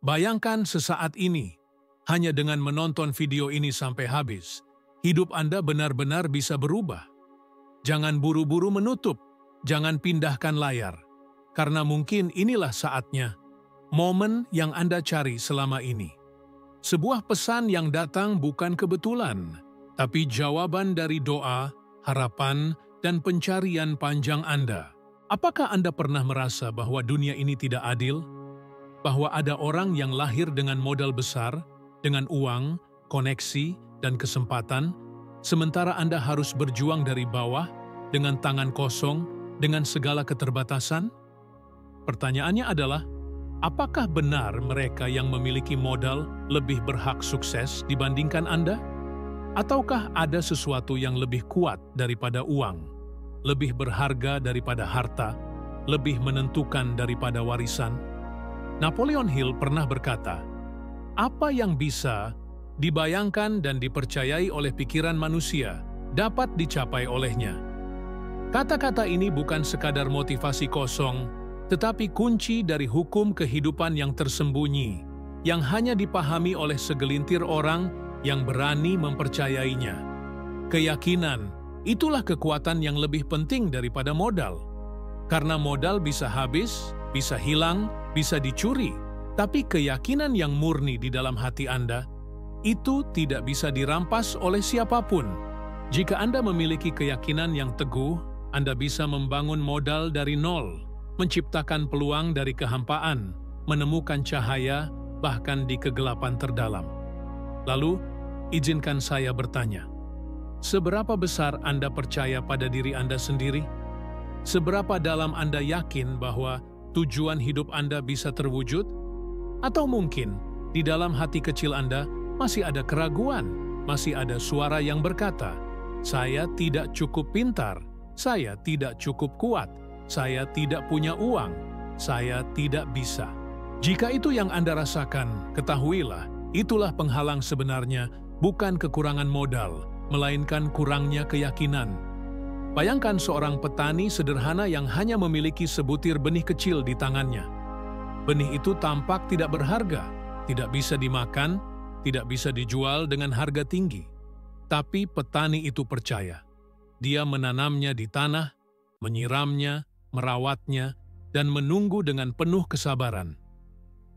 Bayangkan sesaat ini, hanya dengan menonton video ini sampai habis, hidup Anda benar-benar bisa berubah. Jangan buru-buru menutup, jangan pindahkan layar, karena mungkin inilah saatnya, momen yang Anda cari selama ini. Sebuah pesan yang datang bukan kebetulan, tapi jawaban dari doa, harapan, dan pencarian panjang Anda. Apakah Anda pernah merasa bahwa dunia ini tidak adil? Bahwa ada orang yang lahir dengan modal besar, dengan uang, koneksi, dan kesempatan, sementara Anda harus berjuang dari bawah, dengan tangan kosong, dengan segala keterbatasan? Pertanyaannya adalah, apakah benar mereka yang memiliki modal lebih berhak sukses dibandingkan Anda? Ataukah ada sesuatu yang lebih kuat daripada uang, lebih berharga daripada harta, lebih menentukan daripada warisan? Napoleon Hill pernah berkata, "Apa yang bisa dibayangkan dan dipercayai oleh pikiran manusia dapat dicapai olehnya." Kata-kata ini bukan sekadar motivasi kosong, tetapi kunci dari hukum kehidupan yang tersembunyi, yang hanya dipahami oleh segelintir orang yang berani mempercayainya. Keyakinan, itulah kekuatan yang lebih penting daripada modal. Karena modal bisa habis, bisa hilang, bisa dicuri, tapi keyakinan yang murni di dalam hati Anda, itu tidak bisa dirampas oleh siapapun. Jika Anda memiliki keyakinan yang teguh, Anda bisa membangun modal dari nol, menciptakan peluang dari kehampaan, menemukan cahaya bahkan di kegelapan terdalam. Lalu, izinkan saya bertanya, seberapa besar Anda percaya pada diri Anda sendiri? Seberapa dalam Anda yakin bahwa tujuan hidup Anda bisa terwujud? Atau mungkin di dalam hati kecil Anda masih ada keraguan, masih ada suara yang berkata, "Saya tidak cukup pintar, saya tidak cukup kuat, saya tidak punya uang, saya tidak bisa." Jika itu yang Anda rasakan, ketahuilah, itulah penghalang sebenarnya, bukan kekurangan modal, melainkan kurangnya keyakinan. Bayangkan seorang petani sederhana yang hanya memiliki sebutir benih kecil di tangannya. Benih itu tampak tidak berharga, tidak bisa dimakan, tidak bisa dijual dengan harga tinggi. Tapi petani itu percaya. Dia menanamnya di tanah, menyiramnya, merawatnya, dan menunggu dengan penuh kesabaran.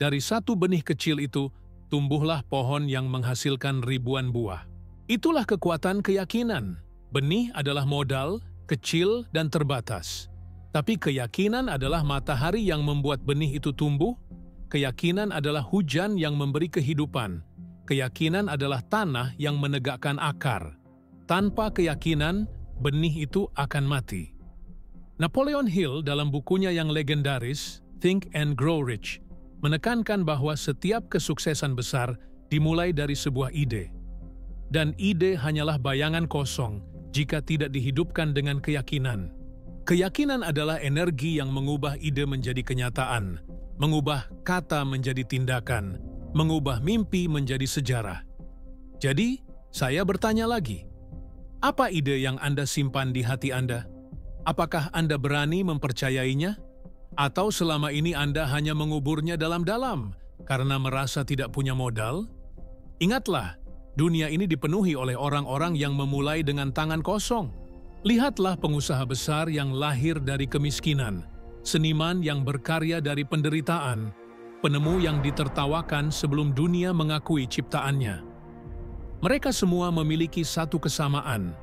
Dari satu benih kecil itu, tumbuhlah pohon yang menghasilkan ribuan buah. Itulah kekuatan keyakinan. Benih adalah modal, kecil dan terbatas. Tapi keyakinan adalah matahari yang membuat benih itu tumbuh. Keyakinan adalah hujan yang memberi kehidupan. Keyakinan adalah tanah yang menegakkan akar. Tanpa keyakinan, benih itu akan mati. Napoleon Hill dalam bukunya yang legendaris, Think and Grow Rich, menekankan bahwa setiap kesuksesan besar dimulai dari sebuah ide. Dan ide hanyalah bayangan kosong jika tidak dihidupkan dengan keyakinan. Keyakinan adalah energi yang mengubah ide menjadi kenyataan, mengubah kata menjadi tindakan, mengubah mimpi menjadi sejarah. Jadi, saya bertanya lagi, apa ide yang Anda simpan di hati Anda? Apakah Anda berani mempercayainya? Atau selama ini Anda hanya menguburnya dalam-dalam karena merasa tidak punya modal? Ingatlah, dunia ini dipenuhi oleh orang-orang yang memulai dengan tangan kosong. Lihatlah pengusaha besar yang lahir dari kemiskinan, seniman yang berkarya dari penderitaan, penemu yang ditertawakan sebelum dunia mengakui ciptaannya. Mereka semua memiliki satu kesamaan,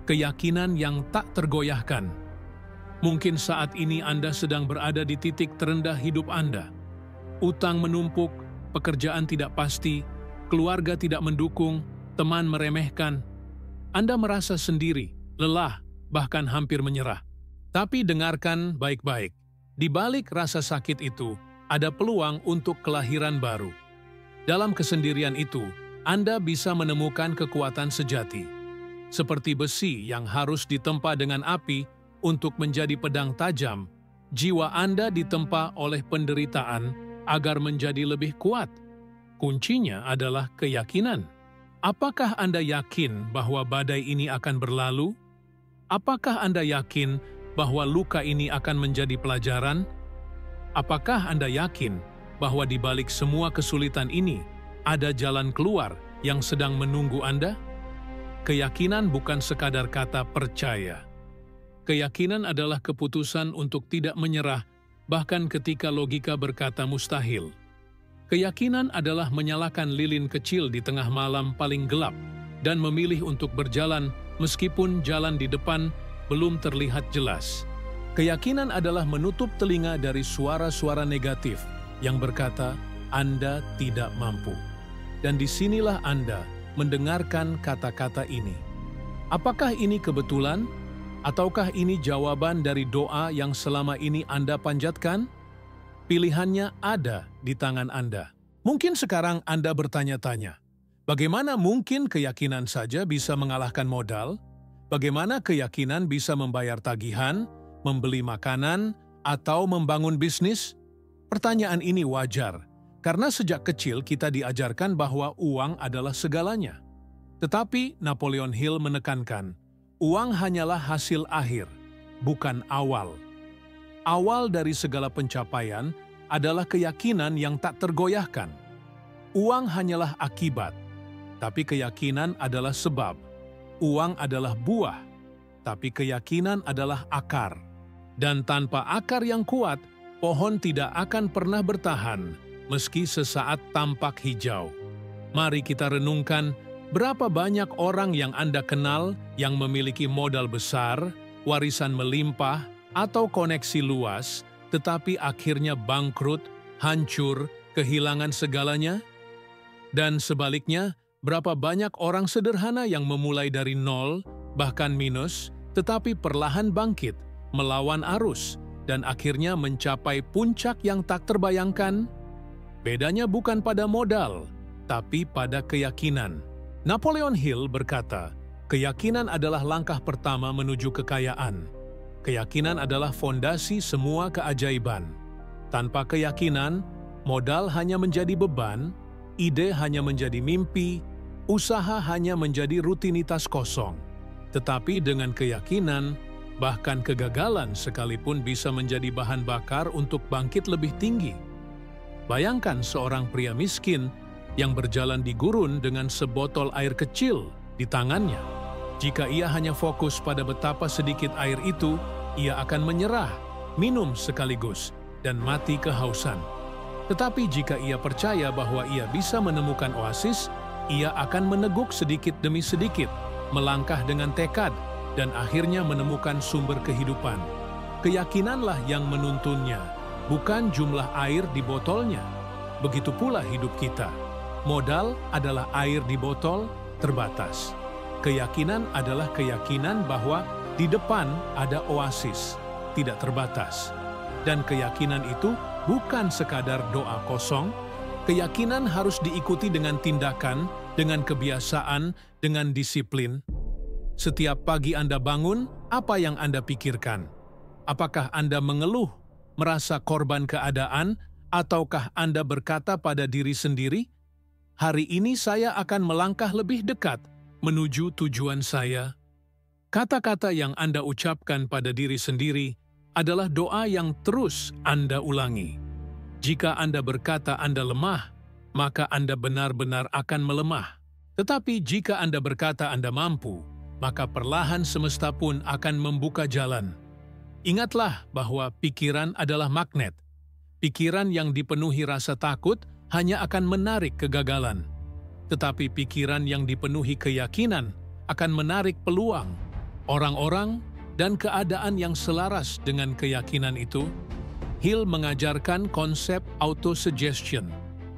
keyakinan yang tak tergoyahkan. Mungkin saat ini Anda sedang berada di titik terendah hidup Anda. Utang menumpuk, pekerjaan tidak pasti, keluarga tidak mendukung, teman meremehkan. Anda merasa sendiri, lelah, bahkan hampir menyerah. Tapi dengarkan baik-baik. Di balik rasa sakit itu, ada peluang untuk kelahiran baru. Dalam kesendirian itu, Anda bisa menemukan kekuatan sejati. Seperti besi yang harus ditempa dengan api untuk menjadi pedang tajam, jiwa Anda ditempa oleh penderitaan agar menjadi lebih kuat. Kuncinya adalah keyakinan. Apakah Anda yakin bahwa badai ini akan berlalu? Apakah Anda yakin bahwa luka ini akan menjadi pelajaran? Apakah Anda yakin bahwa di balik semua kesulitan ini ada jalan keluar yang sedang menunggu Anda? Keyakinan bukan sekadar kata percaya. Keyakinan adalah keputusan untuk tidak menyerah, bahkan ketika logika berkata mustahil. Keyakinan adalah menyalakan lilin kecil di tengah malam paling gelap dan memilih untuk berjalan meskipun jalan di depan belum terlihat jelas. Keyakinan adalah menutup telinga dari suara-suara negatif yang berkata, Anda tidak mampu. Dan disinilah Anda mendengarkan kata-kata ini. Apakah ini kebetulan? Ataukah ini jawaban dari doa yang selama ini Anda panjatkan? Pilihannya ada di tangan Anda. Mungkin sekarang Anda bertanya-tanya, bagaimana mungkin keyakinan saja bisa mengalahkan modal? Bagaimana keyakinan bisa membayar tagihan, membeli makanan, atau membangun bisnis? Pertanyaan ini wajar, karena sejak kecil kita diajarkan bahwa uang adalah segalanya. Tetapi Napoleon Hill menekankan, uang hanyalah hasil akhir, bukan awal. Awal dari segala pencapaian adalah keyakinan yang tak tergoyahkan. Uang hanyalah akibat, tapi keyakinan adalah sebab. Uang adalah buah, tapi keyakinan adalah akar. Dan tanpa akar yang kuat, pohon tidak akan pernah bertahan, meski sesaat tampak hijau. Mari kita renungkan, berapa banyak orang yang Anda kenal yang memiliki modal besar, warisan melimpah, atau koneksi luas, tetapi akhirnya bangkrut, hancur, kehilangan segalanya? Dan sebaliknya, berapa banyak orang sederhana yang memulai dari nol, bahkan minus, tetapi perlahan bangkit, melawan arus, dan akhirnya mencapai puncak yang tak terbayangkan? Bedanya bukan pada modal, tapi pada keyakinan. Napoleon Hill berkata, keyakinan adalah langkah pertama menuju kekayaan. Keyakinan adalah fondasi semua keajaiban. Tanpa keyakinan, modal hanya menjadi beban, ide hanya menjadi mimpi, usaha hanya menjadi rutinitas kosong. Tetapi dengan keyakinan, bahkan kegagalan sekalipun bisa menjadi bahan bakar untuk bangkit lebih tinggi. Bayangkan seorang pria miskin yang berjalan di gurun dengan sebotol air kecil di tangannya. Jika ia hanya fokus pada betapa sedikit air itu, ia akan menyerah, minum sekaligus, dan mati kehausan. Tetapi jika ia percaya bahwa ia bisa menemukan oasis, ia akan meneguk sedikit demi sedikit, melangkah dengan tekad, dan akhirnya menemukan sumber kehidupan. Keyakinanlah yang menuntunnya, bukan jumlah air di botolnya. Begitu pula hidup kita. Modal adalah air di botol, terbatas. Keyakinan adalah keyakinan bahwa di depan ada oasis, tidak terbatas. Dan keyakinan itu bukan sekadar doa kosong. Keyakinan harus diikuti dengan tindakan, dengan kebiasaan, dengan disiplin. Setiap pagi Anda bangun, apa yang Anda pikirkan? Apakah Anda mengeluh, merasa korban keadaan, ataukah Anda berkata pada diri sendiri, hari ini saya akan melangkah lebih dekat menuju tujuan saya? Kata-kata yang Anda ucapkan pada diri sendiri adalah doa yang terus Anda ulangi. Jika Anda berkata Anda lemah, maka Anda benar-benar akan melemah. Tetapi jika Anda berkata Anda mampu, maka perlahan semesta pun akan membuka jalan. Ingatlah bahwa pikiran adalah magnet. Pikiran yang dipenuhi rasa takut hanya akan menarik kegagalan. Tetapi pikiran yang dipenuhi keyakinan akan menarik peluang, orang-orang, dan keadaan yang selaras dengan keyakinan itu. Hill mengajarkan konsep autosuggestion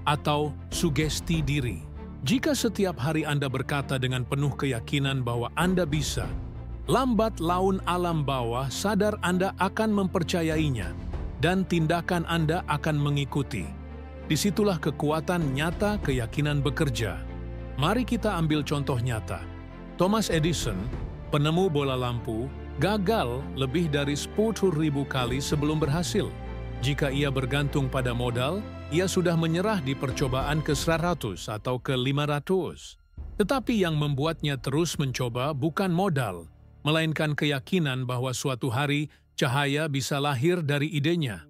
atau sugesti diri. Jika setiap hari Anda berkata dengan penuh keyakinan bahwa Anda bisa, lambat laun alam bawah sadar Anda akan mempercayainya dan tindakan Anda akan mengikuti. Disitulah kekuatan nyata keyakinan bekerja. Mari kita ambil contoh nyata. Thomas Edison, penemu bola lampu, gagal lebih dari 10.000 kali sebelum berhasil. Jika ia bergantung pada modal, ia sudah menyerah di percobaan ke-100 atau ke-500. Tetapi yang membuatnya terus mencoba bukan modal, melainkan keyakinan bahwa suatu hari cahaya bisa lahir dari idenya.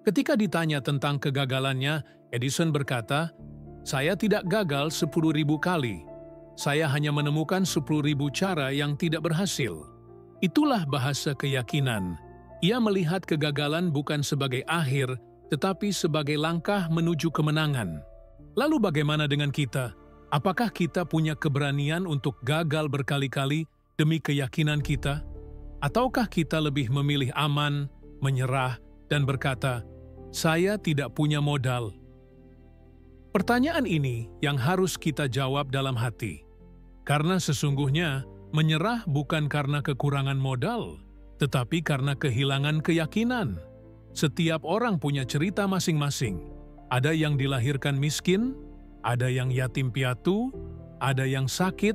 Ketika ditanya tentang kegagalannya, Edison berkata, "Saya tidak gagal 10.000 kali. Saya hanya menemukan 10.000 cara yang tidak berhasil." Itulah bahasa keyakinan. Ia melihat kegagalan bukan sebagai akhir, tetapi sebagai langkah menuju kemenangan. Lalu bagaimana dengan kita? Apakah kita punya keberanian untuk gagal berkali-kali demi keyakinan kita? Ataukah kita lebih memilih aman, menyerah, dan berkata, "Saya tidak punya modal"? Pertanyaan ini yang harus kita jawab dalam hati. Karena sesungguhnya, menyerah bukan karena kekurangan modal, tetapi karena kehilangan keyakinan. Setiap orang punya cerita masing-masing. Ada yang dilahirkan miskin, ada yang yatim piatu, ada yang sakit,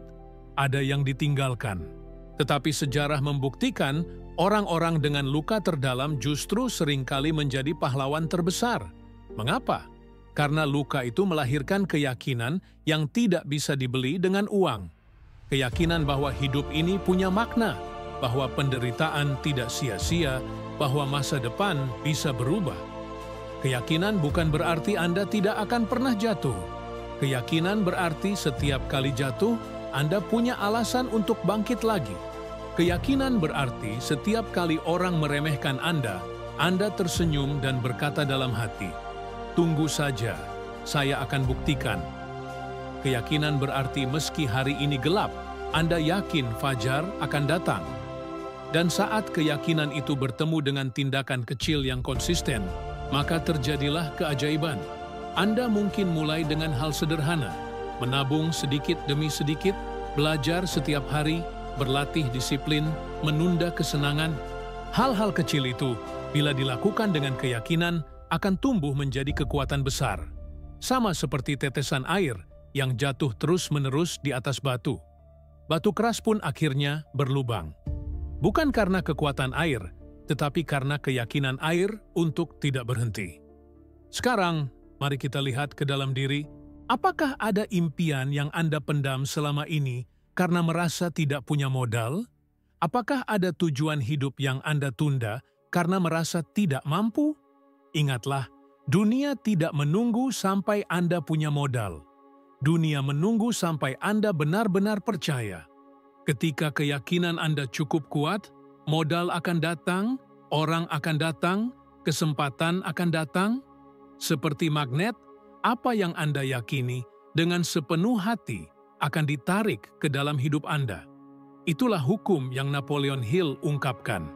ada yang ditinggalkan. Tetapi sejarah membuktikan orang-orang dengan luka terdalam justru seringkali menjadi pahlawan terbesar. Mengapa? Karena luka itu melahirkan keyakinan yang tidak bisa dibeli dengan uang. Keyakinan bahwa hidup ini punya makna, bahwa penderitaan tidak sia-sia, bahwa masa depan bisa berubah. Keyakinan bukan berarti Anda tidak akan pernah jatuh. Keyakinan berarti setiap kali jatuh, Anda punya alasan untuk bangkit lagi. Keyakinan berarti setiap kali orang meremehkan Anda tersenyum dan berkata dalam hati, "Tunggu saja, saya akan buktikan." Keyakinan berarti meski hari ini gelap, Anda yakin fajar akan datang. Dan saat keyakinan itu bertemu dengan tindakan kecil yang konsisten, maka terjadilah keajaiban. Anda mungkin mulai dengan hal sederhana, menabung sedikit demi sedikit, belajar setiap hari, berlatih disiplin, menunda kesenangan. Hal-hal kecil itu, bila dilakukan dengan keyakinan, akan tumbuh menjadi kekuatan besar. Sama seperti tetesan air yang jatuh terus-menerus di atas batu. Batu keras pun akhirnya berlubang. Bukan karena kekuatan air, tetapi karena keyakinan air untuk tidak berhenti. Sekarang, mari kita lihat ke dalam diri. Apakah ada impian yang Anda pendam selama ini karena merasa tidak punya modal? Apakah ada tujuan hidup yang Anda tunda karena merasa tidak mampu? Ingatlah, dunia tidak menunggu sampai Anda punya modal. Dunia menunggu sampai Anda benar-benar percaya. Ketika keyakinan Anda cukup kuat, modal akan datang, orang akan datang, kesempatan akan datang. Seperti magnet, apa yang Anda yakini dengan sepenuh hati akan ditarik ke dalam hidup Anda. Itulah hukum yang Napoleon Hill ungkapkan.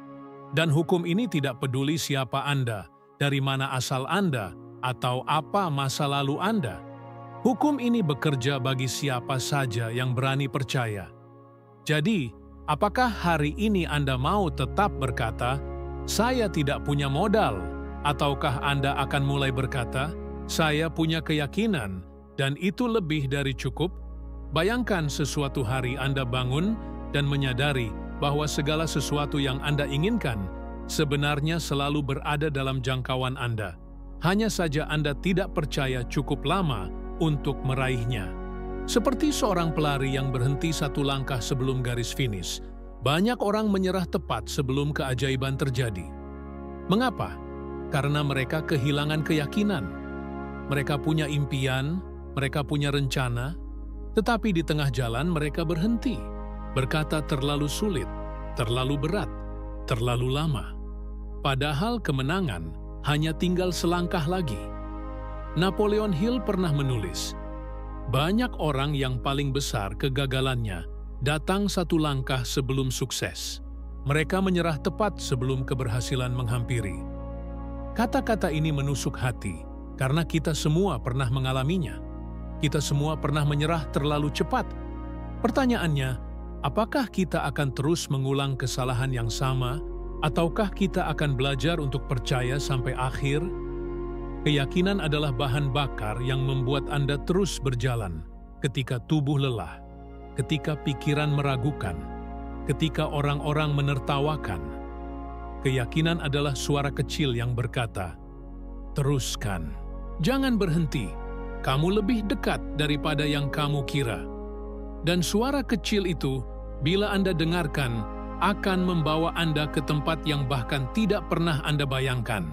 Dan hukum ini tidak peduli siapa Anda, dari mana asal Anda, atau apa masa lalu Anda. Hukum ini bekerja bagi siapa saja yang berani percaya. Jadi, apakah hari ini Anda mau tetap berkata, "Saya tidak punya modal," ataukah Anda akan mulai berkata, "Saya punya keyakinan, dan itu lebih dari cukup"? Bayangkan sesuatu hari Anda bangun dan menyadari bahwa segala sesuatu yang Anda inginkan sebenarnya selalu berada dalam jangkauan Anda. Hanya saja Anda tidak percaya cukup lama untuk meraihnya. Seperti seorang pelari yang berhenti satu langkah sebelum garis finish, banyak orang menyerah tepat sebelum keajaiban terjadi. Mengapa? Karena mereka kehilangan keyakinan. Mereka punya impian, mereka punya rencana, tetapi di tengah jalan mereka berhenti, berkata terlalu sulit, terlalu berat, terlalu lama. Padahal kemenangan hanya tinggal selangkah lagi. Napoleon Hill pernah menulis, "Banyak orang yang paling besar kegagalannya datang satu langkah sebelum sukses. Mereka menyerah tepat sebelum keberhasilan menghampiri." Kata-kata ini menusuk hati, karena kita semua pernah mengalaminya. Kita semua pernah menyerah terlalu cepat. Pertanyaannya, apakah kita akan terus mengulang kesalahan yang sama, ataukah kita akan belajar untuk percaya sampai akhir? Keyakinan adalah bahan bakar yang membuat Anda terus berjalan ketika tubuh lelah, ketika pikiran meragukan, ketika orang-orang menertawakan. Keyakinan adalah suara kecil yang berkata, "Teruskan, jangan berhenti. Kamu lebih dekat daripada yang kamu kira." Dan suara kecil itu, bila Anda dengarkan, akan membawa Anda ke tempat yang bahkan tidak pernah Anda bayangkan.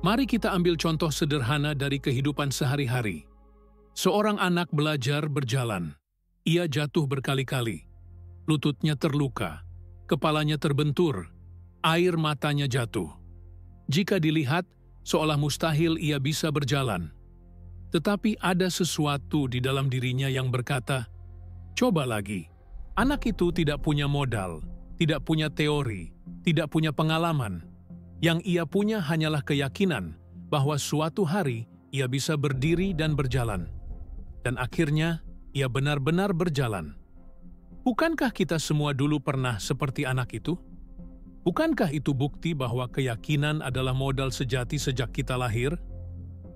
Mari kita ambil contoh sederhana dari kehidupan sehari-hari. Seorang anak belajar berjalan. Ia jatuh berkali-kali. Lututnya terluka, kepalanya terbentur, air matanya jatuh. Jika dilihat, seolah mustahil ia bisa berjalan. Tetapi ada sesuatu di dalam dirinya yang berkata, "Coba lagi." Anak itu tidak punya modal, tidak punya teori, tidak punya pengalaman. Yang ia punya hanyalah keyakinan bahwa suatu hari ia bisa berdiri dan berjalan. Dan akhirnya, ia benar-benar berjalan. Bukankah kita semua dulu pernah seperti anak itu? Bukankah itu bukti bahwa keyakinan adalah modal sejati sejak kita lahir?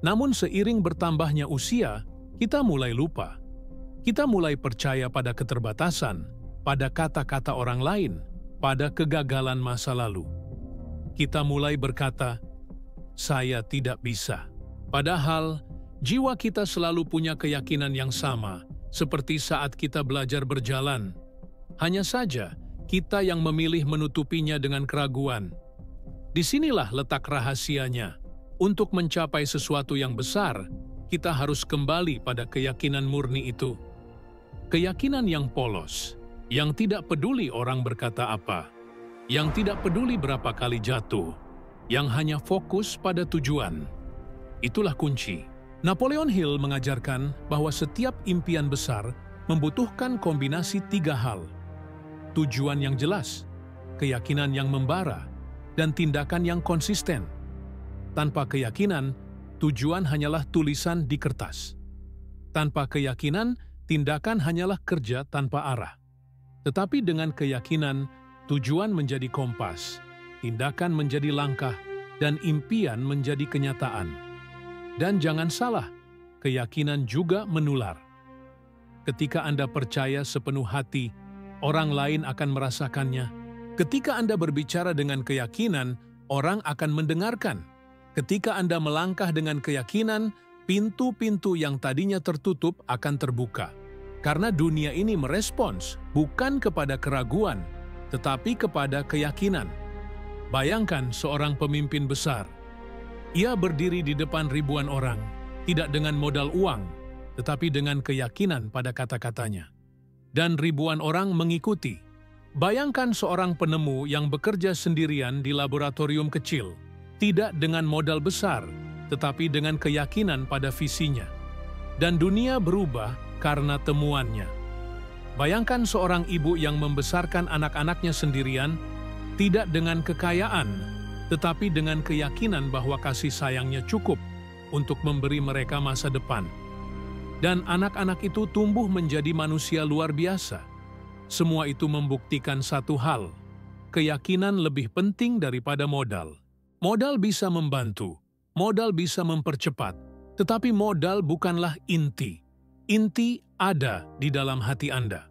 Namun seiring bertambahnya usia, kita mulai lupa. Kita mulai percaya pada keterbatasan, pada kata-kata orang lain, pada kegagalan masa lalu. Kita mulai berkata, "Saya tidak bisa." Padahal, jiwa kita selalu punya keyakinan yang sama, seperti saat kita belajar berjalan. Hanya saja, kita yang memilih menutupinya dengan keraguan. Disinilah letak rahasianya. Untuk mencapai sesuatu yang besar, kita harus kembali pada keyakinan murni itu. Keyakinan yang polos, yang tidak peduli orang berkata apa, yang tidak peduli berapa kali jatuh, yang hanya fokus pada tujuan. Itulah kunci. Napoleon Hill mengajarkan bahwa setiap impian besar membutuhkan kombinasi 3 hal. Tujuan yang jelas, keyakinan yang membara, dan tindakan yang konsisten. Tanpa keyakinan, tujuan hanyalah tulisan di kertas. Tanpa keyakinan, tindakan hanyalah kerja tanpa arah. Tetapi dengan keyakinan, tujuan menjadi kompas, tindakan menjadi langkah, dan impian menjadi kenyataan. Dan jangan salah, keyakinan juga menular. Ketika Anda percaya sepenuh hati, orang lain akan merasakannya. Ketika Anda berbicara dengan keyakinan, orang akan mendengarkan. Ketika Anda melangkah dengan keyakinan, pintu-pintu yang tadinya tertutup akan terbuka. Karena dunia ini merespons bukan kepada keraguan, tetapi kepada keyakinan. Bayangkan seorang pemimpin besar. Ia berdiri di depan ribuan orang, tidak dengan modal uang, tetapi dengan keyakinan pada kata-katanya. Dan ribuan orang mengikuti. Bayangkan seorang penemu yang bekerja sendirian di laboratorium kecil, tidak dengan modal besar, tetapi dengan keyakinan pada visinya. Dan dunia berubah karena temuannya. Bayangkan seorang ibu yang membesarkan anak-anaknya sendirian, tidak dengan kekayaan, tetapi dengan keyakinan bahwa kasih sayangnya cukup untuk memberi mereka masa depan. Dan anak-anak itu tumbuh menjadi manusia luar biasa. Semua itu membuktikan satu hal, keyakinan lebih penting daripada modal. Modal bisa membantu, modal bisa mempercepat, tetapi modal bukanlah inti. Inti ada di dalam hati Anda.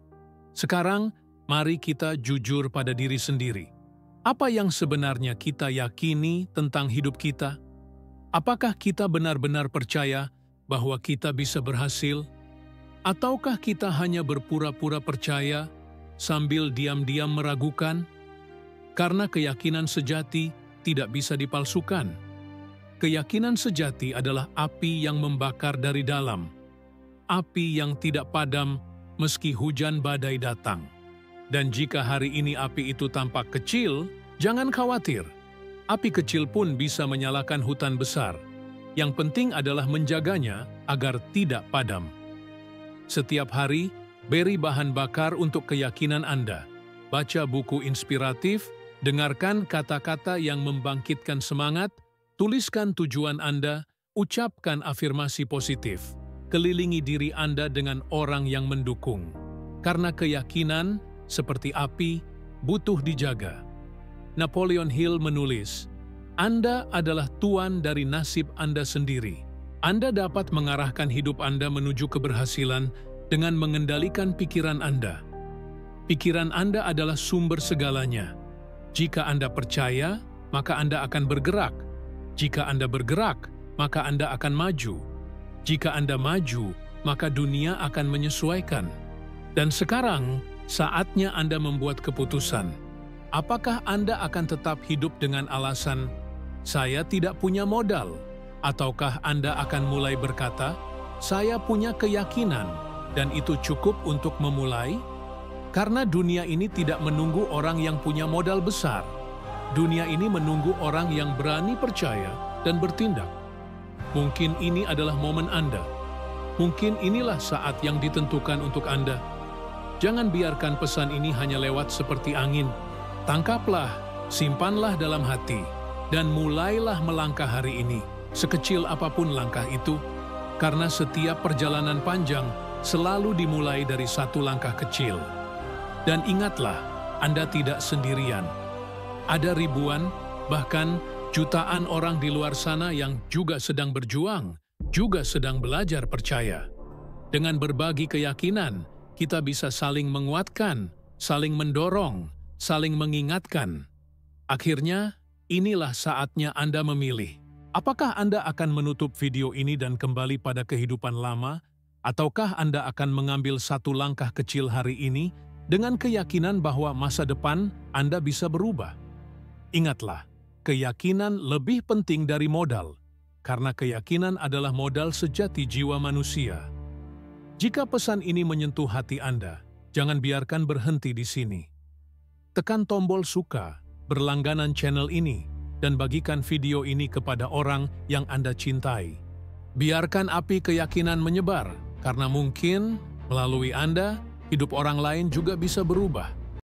Sekarang, mari kita jujur pada diri sendiri. Apa yang sebenarnya kita yakini tentang hidup kita? Apakah kita benar-benar percaya bahwa kita bisa berhasil? Ataukah kita hanya berpura-pura percaya sambil diam-diam meragukan? Karena keyakinan sejati tidak bisa dipalsukan. Keyakinan sejati adalah api yang membakar dari dalam. Api yang tidak padam meski hujan badai datang. Dan jika hari ini api itu tampak kecil, jangan khawatir. Api kecil pun bisa menyalakan hutan besar. Yang penting adalah menjaganya agar tidak padam. Setiap hari, beri bahan bakar untuk keyakinan Anda. Baca buku inspiratif, dengarkan kata-kata yang membangkitkan semangat, tuliskan tujuan Anda, ucapkan afirmasi positif. Kelilingi diri Anda dengan orang yang mendukung. Karena keyakinan, seperti api, butuh dijaga. Napoleon Hill menulis, Anda adalah tuan dari nasib Anda sendiri. Anda dapat mengarahkan hidup Anda menuju keberhasilan dengan mengendalikan pikiran Anda. Pikiran Anda adalah sumber segalanya. Jika Anda percaya, maka Anda akan bergerak. Jika Anda bergerak, maka Anda akan maju. Jika Anda maju, maka dunia akan menyesuaikan. Dan sekarang, saatnya Anda membuat keputusan. Apakah Anda akan tetap hidup dengan alasan, "Saya tidak punya modal." Ataukah Anda akan mulai berkata, "Saya punya keyakinan dan itu cukup untuk memulai"? Karena dunia ini tidak menunggu orang yang punya modal besar. Dunia ini menunggu orang yang berani percaya dan bertindak. Mungkin ini adalah momen Anda. Mungkin inilah saat yang ditentukan untuk Anda. Jangan biarkan pesan ini hanya lewat seperti angin. Tangkaplah, simpanlah dalam hati, dan mulailah melangkah hari ini, sekecil apapun langkah itu, karena setiap perjalanan panjang selalu dimulai dari satu langkah kecil. Dan ingatlah, Anda tidak sendirian. Ada ribuan, bahkan jutaan orang di luar sana yang juga sedang berjuang, juga sedang belajar percaya. Dengan berbagi keyakinan, kita bisa saling menguatkan, saling mendorong, saling mengingatkan. Akhirnya, inilah saatnya Anda memilih. Apakah Anda akan menutup video ini dan kembali pada kehidupan lama, ataukah Anda akan mengambil satu langkah kecil hari ini dengan keyakinan bahwa masa depan Anda bisa berubah? Ingatlah, keyakinan lebih penting dari modal, karena keyakinan adalah modal sejati jiwa manusia. Jika pesan ini menyentuh hati Anda, jangan biarkan berhenti di sini. Tekan tombol suka, berlangganan channel ini, dan bagikan video ini kepada orang yang Anda cintai. Biarkan api keyakinan menyebar, karena mungkin melalui Anda, hidup orang lain juga bisa berubah.